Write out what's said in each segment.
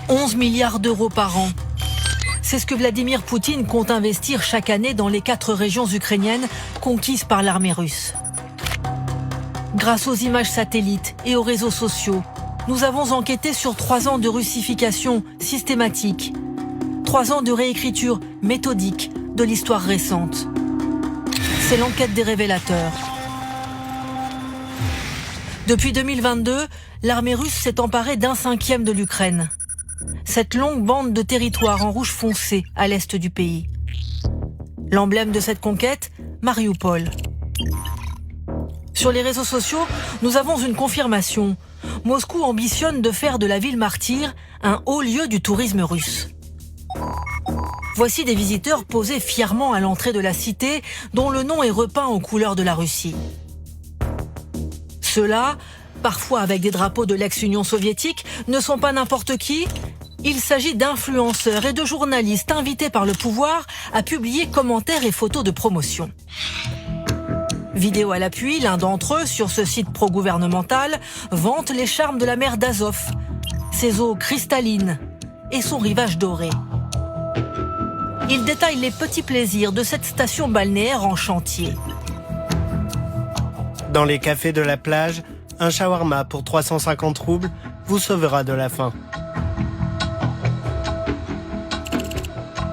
11 milliards d'euros par an. C'est ce que Vladimir Poutine compte investir chaque année dans les 4 régions ukrainiennes conquises par l'armée russe. Grâce aux images satellites et aux réseaux sociaux, nous avons enquêté sur 3 ans de russification systématique, 3 ans de réécriture méthodique de l'histoire récente. C'est l'enquête des révélateurs. Depuis 2022, l'armée russe s'est emparée d'1/5 de l'Ukraine. Cette longue bande de territoire en rouge foncé à l'est du pays. L'emblème de cette conquête, Mariupol. Sur les réseaux sociaux, nous avons une confirmation. Moscou ambitionne de faire de la ville martyre un haut lieu du tourisme russe. Voici des visiteurs posés fièrement à l'entrée de la cité dont le nom est repeint aux couleurs de la Russie. Ceux-là, parfois avec des drapeaux de l'ex-Union soviétique, ne sont pas n'importe qui. Il s'agit d'influenceurs et de journalistes invités par le pouvoir à publier commentaires et photos de promotion. Vidéo à l'appui, l'un d'entre eux, sur ce site pro-gouvernemental, vante les charmes de la mer d'Azov, ses eaux cristallines et son rivage doré. Il détaille les petits plaisirs de cette station balnéaire en chantier. Dans les cafés de la plage, un shawarma pour 350 roubles vous sauvera de la faim.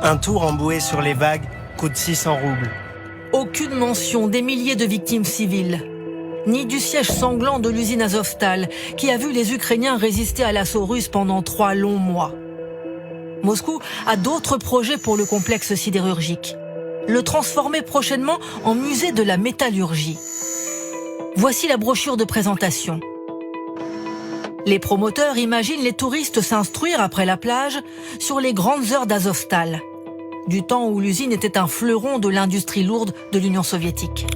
Un tour en bouée sur les vagues coûte 600 roubles. Aucune mention des milliers de victimes civiles, ni du siège sanglant de l'usine Azovstal, qui a vu les Ukrainiens résister à l'assaut russe pendant 3 longs mois. Moscou a d'autres projets pour le complexe sidérurgique. Le transformer prochainement en musée de la métallurgie. Voici la brochure de présentation. Les promoteurs imaginent les touristes s'instruire après la plage sur les grandes heures d'Azovstal, du temps où l'usine était un fleuron de l'industrie lourde de l'Union soviétique.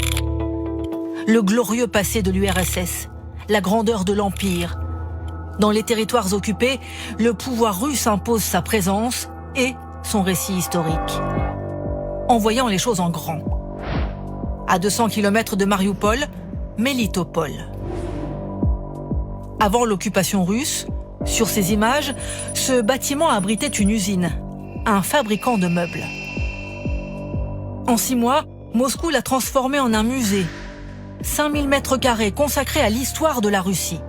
Le glorieux passé de l'URSS, la grandeur de l'Empire. Dans les territoires occupés, le pouvoir russe impose sa présence et son récit historique. En voyant les choses en grand. À 200 km de Mariupol, Melitopol. Avant l'occupation russe, sur ces images, ce bâtiment abritait une usine, un fabricant de meubles. En 6 mois, Moscou l'a transformé en un musée. 5000 mètres carrés consacrés à l'histoire de la Russie.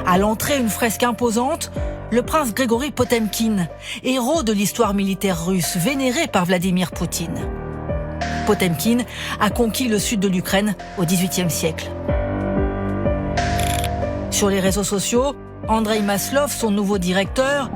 À l'entrée, une fresque imposante, le prince Grigori Potemkin, héros de l'histoire militaire russe, vénéré par Vladimir Poutine. Potemkin a conquis le sud de l'Ukraine au XVIIIe siècle. Sur les réseaux sociaux, Andrei Maslov, son nouveau directeur,